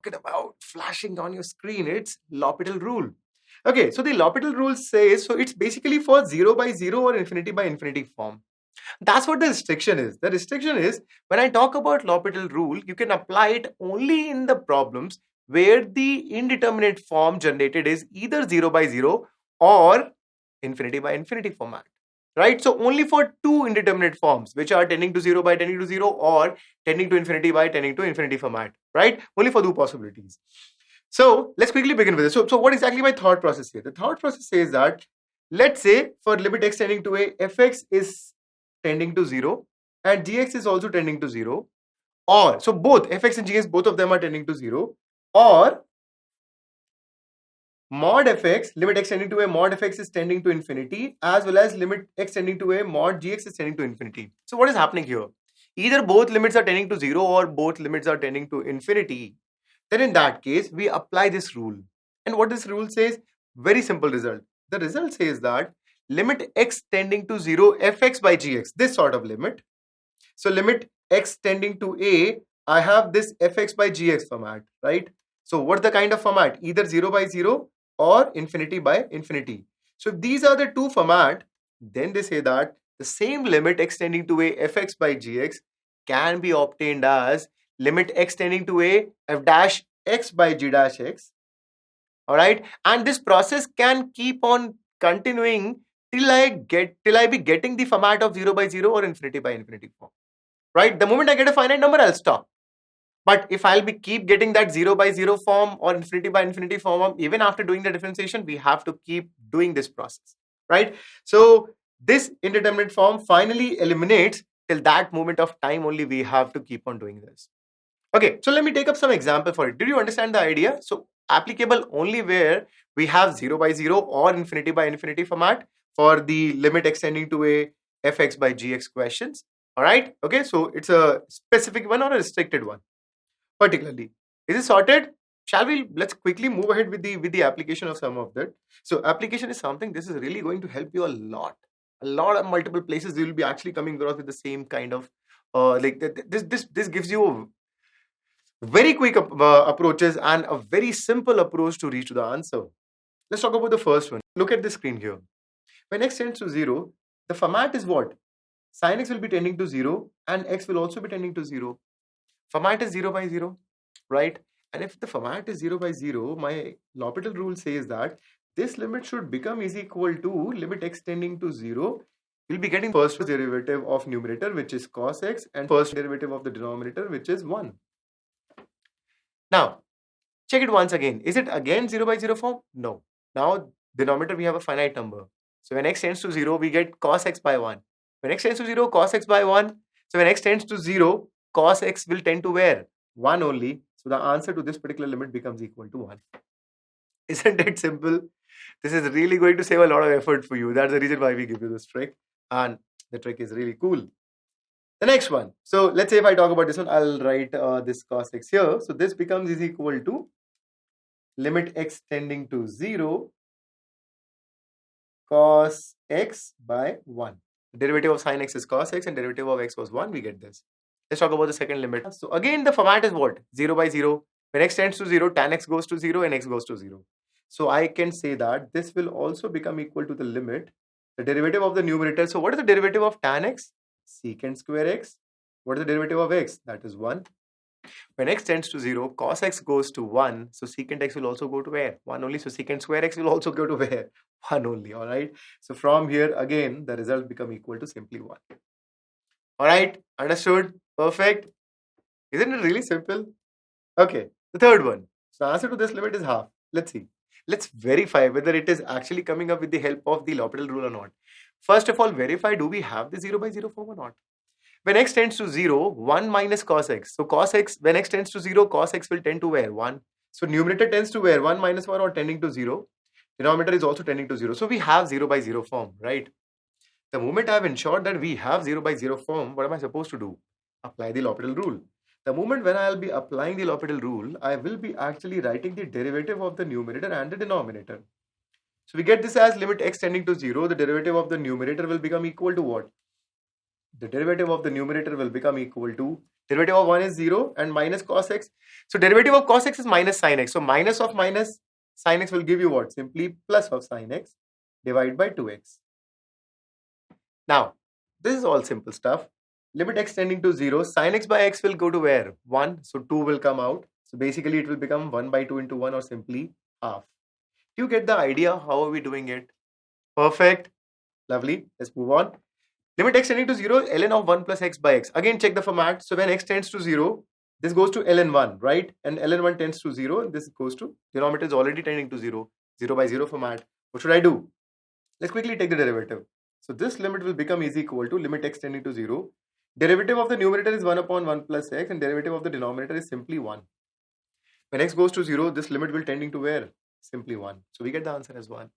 talking about flashing on your screen, it's L'Hopital rule. Okay, so the L'Hopital rule says, so it's basically for 0 by 0 or infinity by infinity form. That's what the restriction is. The restriction is, when I talk about L'Hopital rule, you can apply it only in the problems where the indeterminate form generated is either 0 by 0 or infinity by infinity format. Right? So only for two indeterminate forms, which are tending to 0 by tending to 0 or tending to infinity by tending to infinity format. Right? Only for two possibilities. So let's quickly begin with this. So what exactly my thought process here? The thought process says that, let's say for limit x tending to a, fx is tending to 0 and gx is also tending to 0, or so both fx and gx, both of them are tending to 0, or mod fx, limit x tending to a, mod fx is tending to infinity, as well as limit x tending to a, mod gx is tending to infinity. So what is happening here? Either both limits are tending to 0 or both limits are tending to infinity. Then in that case, we apply this rule. And what this rule says? Very simple result. The result says that limit x tending to 0 fx by gx, this sort of limit. So limit x tending to a, I have this fx by gx format, right? So what's the kind of format? Either 0 by 0 or infinity by infinity. So if these are the two format, then they say that the same limit x tending to a fx by gx can be obtained as limit x tending to a f dash x by g dash x. All right, and this process can keep on continuing till I be getting the format of 0 by 0 or infinity by infinity form. Right? The moment I get a finite number, I'll stop. But if I'll be keep getting that 0 by 0 form or infinity by infinity form, even after doing the differentiation, we have to keep doing this process, right? So this indeterminate form finally eliminates. Till that moment of time only we have to keep on doing this. Okay, so let me take up some example for it. Did you understand the idea? So applicable only where we have 0 by 0 or infinity by infinity format for the limit x tending to a fx by gx questions. All right. Okay, so it's a specific one or a restricted one particularly. Is it sorted? Shall we? Let's quickly move ahead with the application of some of that. So application is something, this is really going to help you a lot of multiple places. You will be actually coming across with the same kind of this gives you very quick approaches and a very simple approach to reach to the answer. Let's talk about the first one. Look at the screen here. When x tends to 0, the format is what? Sin x will be tending to 0 and x will also be tending to 0. Format is 0 by 0, right? And if the format is 0 by 0, my L'Hopital rule says that this limit should become is equal to limit x tending to 0. We'll be getting first derivative of numerator, which is cos x, and first derivative of the denominator, which is 1. Now, check it once again. Is it again 0 by 0 form? No. Now, denominator, we have a finite number. So when x tends to 0, we get cos x by 1. When x tends to 0, cos x by 1. So when x tends to 0, cos x will tend to where? 1 only. So the answer to this particular limit becomes equal to 1. Isn't it simple? This is really going to save a lot of effort for you. That's the reason why we give you this trick. And the trick is really cool. The next one. So let's say if I talk about this one, I'll write this cos x here. So this becomes is equal to limit x tending to 0 cos x by 1. Derivative of sin x is cos x and derivative of x was 1. We get this. Let's talk about the second limit. So again, the format is what? 0 by 0. When x tends to 0, tan x goes to 0 and x goes to 0. So I can say that this will also become equal to the limit, the derivative of the numerator. So what is the derivative of tan x? Secant square x. What is the derivative of x? That is 1. When x tends to 0, cos x goes to 1. So secant x will also go to where? 1 only. So secant square x will also go to where? 1 only. All right. So from here, again, the result become equal to simply 1. All right. Understood? Perfect. Isn't it really simple? Okay. The third one. So the answer to this limit is half. Let's see. Let's verify whether it is actually coming up with the help of the L'Hopital rule or not. First of all, verify, do we have the 0 by 0 form or not? When x tends to 0, 1 minus cos x. So cos x, when x tends to 0, cos x will tend to where? 1. So numerator tends to where? 1 minus 1 or tending to 0. Denominator is also tending to 0. So we have 0 by 0 form, right? The moment I have ensured that we have 0 by 0 form, what am I supposed to do? Apply the L'Hopital rule. The moment when I will be applying the L'Hopital rule, I will be actually writing the derivative of the numerator and the denominator. So we get this as limit x tending to 0. The derivative of the numerator will become equal to what? The derivative of the numerator will become equal to Derivative of 1 is 0 and minus cos x. So derivative of cos x is minus sin x. So minus of minus sin x will give you what? Simply plus of sin x divided by 2x. Now, this is all simple stuff. Limit x tending to 0, sin x by x will go to where? 1. So 2 will come out. So basically it will become 1 by 2 into 1 or simply half. Do you get the idea? How are we doing it? Perfect. Lovely. Let's move on. Limit x tending to 0, ln of 1 plus x by x. Again, check the format. So when x tends to 0, this goes to ln 1, right? And ln 1 tends to 0, and this goes to, denominator is already tending to 0. 0 by 0 format. What should I do? Let's quickly take the derivative. So this limit will become is equal to limit x tending to 0. Derivative of the numerator is 1 upon 1 plus x, and derivative of the denominator is simply 1. When x goes to 0, this limit will tending to where? Simply 1. So we get the answer as 1.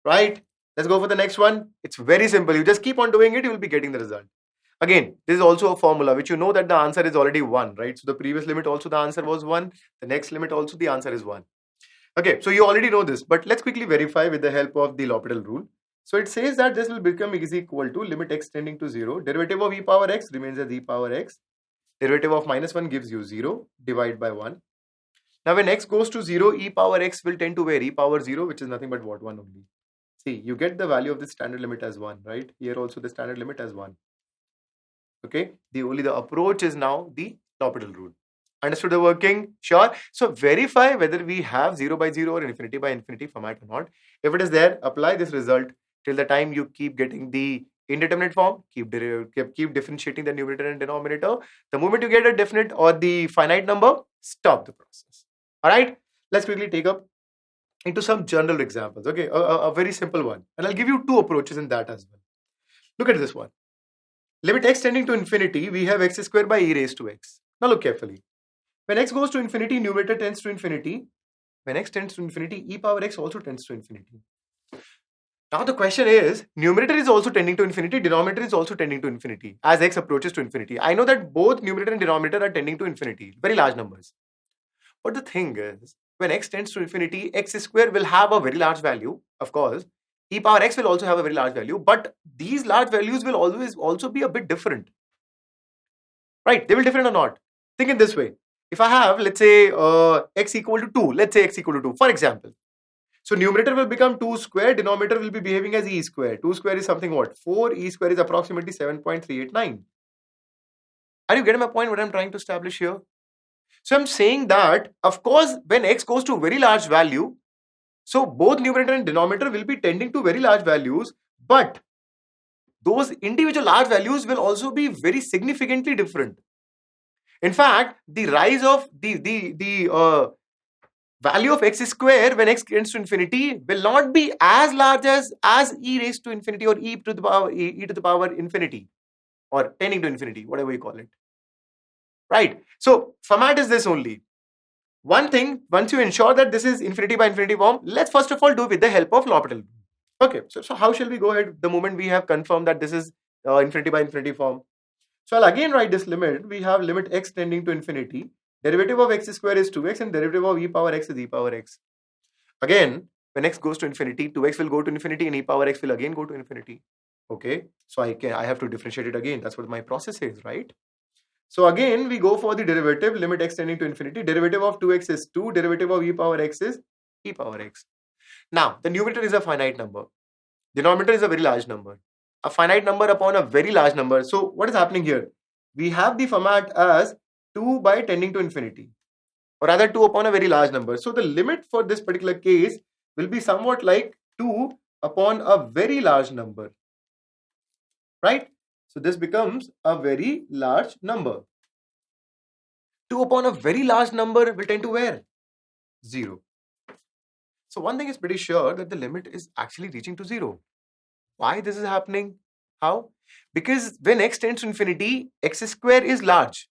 Right? Let's go for the next one. It's very simple. You just keep on doing it, you will be getting the result. Again, this is also a formula which you know that the answer is already 1, right? So the previous limit also the answer was 1. The next limit also the answer is 1. Okay, so you already know this, but let's quickly verify with the help of the L'Hopital rule. So it says that this will become is equal to limit x tending to 0. Derivative of e power x remains as e power x. Derivative of minus 1 gives you 0. Divide by 1. Now when x goes to 0, e power x will tend to where? E power 0, which is nothing but what? 1 only. See, you get the value of the standard limit as 1, right? Here also the standard limit as 1. Okay, the approach is now the L'Hopital rule. Understood the working? Sure. So verify whether we have 0 by 0 or infinity by infinity format or not. If it is there, apply this result till the time you keep getting the indeterminate form, keep differentiating the numerator and denominator. The moment you get a definite or the finite number, stop the process. All right, let's quickly take up into some general examples. Okay, a very simple one. And I'll give you two approaches in that as well. Look at this one. Limit x tending to infinity, we have x squared by e raised to x. Now look carefully. When x goes to infinity, numerator tends to infinity. When x tends to infinity, e power x also tends to infinity. Now the question is, numerator is also tending to infinity, denominator is also tending to infinity as x approaches to infinity. I know that both numerator and denominator are tending to infinity, very large numbers. But the thing is, when x tends to infinity, x square will have a very large value, of course. E power x will also have a very large value, but these large values will always also be a bit different. Right? They will different or not. Think in this way. If I have, let's say, x equal to 2, let's say x equal to 2, for example. So numerator will become 2 square, denominator will be behaving as e square. 2 square is something what? 4, e square is approximately 7.389. Are you getting my point, what I'm trying to establish here? So I'm saying that, of course, when x goes to a very large value, so both numerator and denominator will be tending to very large values, but those individual large values will also be very significantly different. In fact, the rise of the value of x square when x tends to infinity will not be as large as e raised to infinity or e to the power infinity or tending to infinity, whatever you call it. Right? So format is this only. One thing, once you ensure that this is infinity by infinity form, let's first of all do with the help of L'Hopital. Okay, so how shall we go ahead the moment we have confirmed that this is infinity by infinity form? So I'll again write this limit. We have limit x tending to infinity. Derivative of x square is 2x and derivative of e power x is e power x. Again, when x goes to infinity, 2x will go to infinity and e power x will again go to infinity. Okay, so I have to differentiate it again. That's what my process is, right? So again, we go for the derivative, limit x tending to infinity. Derivative of 2x is 2. Derivative of e power x is e power x. Now, the numerator is a finite number. Denominator is a very large number. A finite number upon a very large number. So what is happening here? We have the format as 2 by tending to infinity. Or rather 2 upon a very large number. So the limit for this particular case will be somewhat like 2 upon a very large number. Right? So this becomes a very large number. 2 upon a very large number will tend to where? 0. So one thing is pretty sure that the limit is actually reaching to 0. Why this is happening? How? Because when x tends to infinity, x square is large.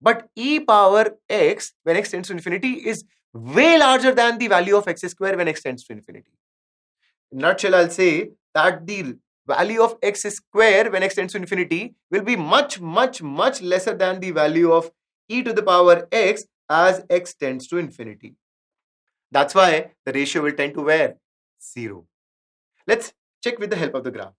But e power x when x tends to infinity is way larger than the value of x square when x tends to infinity. In a nutshell, I'll say that the value of x square when x tends to infinity will be much lesser than the value of e to the power x as x tends to infinity. That's why the ratio will tend to where? 0. Let's check with the help of the graph.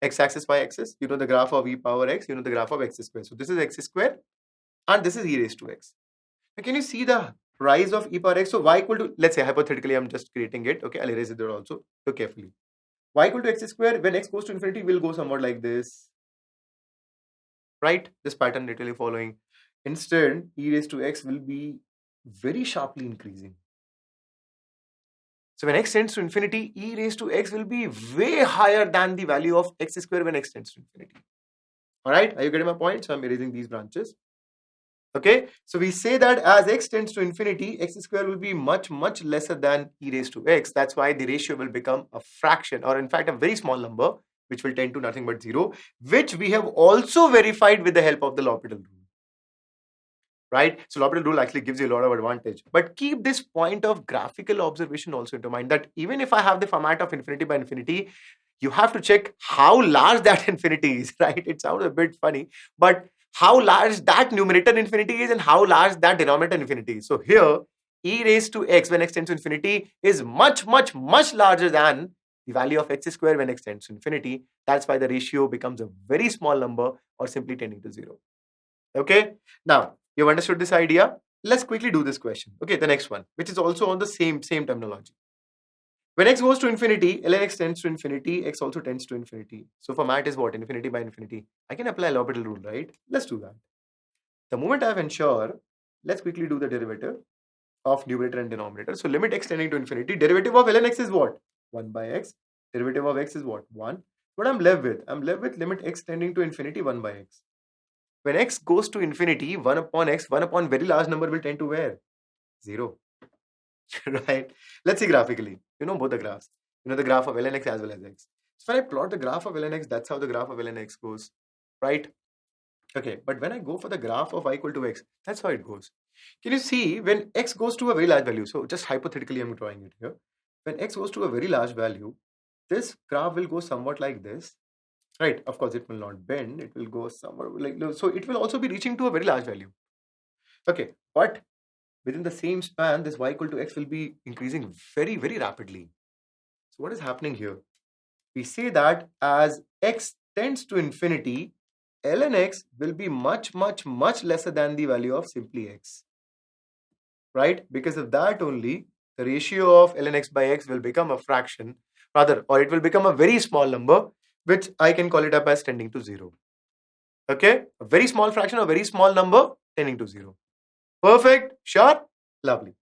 x-axis, y-axis, you know the graph of e power x, you know the graph of x square. So this is x square and this is e raised to x. Now can you see the rise of e power x? So y equal to, let's say hypothetically, I'm just creating it. Okay, I'll erase it there also. Look carefully. Y equal to x square, when x goes to infinity, will go somewhat like this. Right? This pattern literally following. Instead, e raised to x will be very sharply increasing. So when x tends to infinity, e raised to x will be way higher than the value of x square when x tends to infinity. All right, are you getting my point? So I'm erasing these branches. Okay, so we say that as x tends to infinity, x square will be much lesser than e raised to x. That's why the ratio will become a fraction, or in fact a very small number, which will tend to nothing but 0, which we have also verified with the help of the L'Hopital rule. Right? So L'Hopital rule actually gives you a lot of advantage. But keep this point of graphical observation also into mind, that even if I have the format of infinity by infinity, you have to check how large that infinity is, right? It sounds a bit funny, but how large that numerator infinity is and how large that denominator infinity is. So here, e raised to x when x tends to infinity is much larger than the value of x square when x tends to infinity. That's why the ratio becomes a very small number or simply tending to 0. Okay, now you've understood this idea. Let's quickly do this question. Okay, the next one, which is also on the same terminology. When x goes to infinity, ln x tends to infinity, x also tends to infinity. So format is what? Infinity by infinity. I can apply L'Hopital rule, right? Let's do that. The moment I have ensured, let's quickly do the derivative of numerator and denominator. So limit x tending to infinity, derivative of ln x is what? 1 by x. Derivative of x is what? 1. What I'm left with? I'm left with limit x tending to infinity 1 by x. When x goes to infinity, 1 upon x, 1 upon very large number will tend to where? 0. Right? Let's see graphically. You know both the graphs. You know the graph of ln x as well as x. So when I plot the graph of ln x, that's how the graph of ln x goes. Right? Okay, but when I go for the graph of y equal to x, that's how it goes. Can you see when x goes to a very large value? So just hypothetically, I'm drawing it here. When x goes to a very large value, this graph will go somewhat like this. Right? Of course, it will not bend. It will go somewhere like, so it will also be reaching to a very large value. Okay, but within the same span, this y equal to x will be increasing very rapidly. So what is happening here? We say that as x tends to infinity, ln x will be much lesser than the value of simply x. Right? Because of that only, the ratio of ln x by x will become a fraction, rather, or it will become a very small number, which I can call it up as tending to 0. Okay? A very small fraction, a very small number tending to 0. Perfect? Sure? Lovely.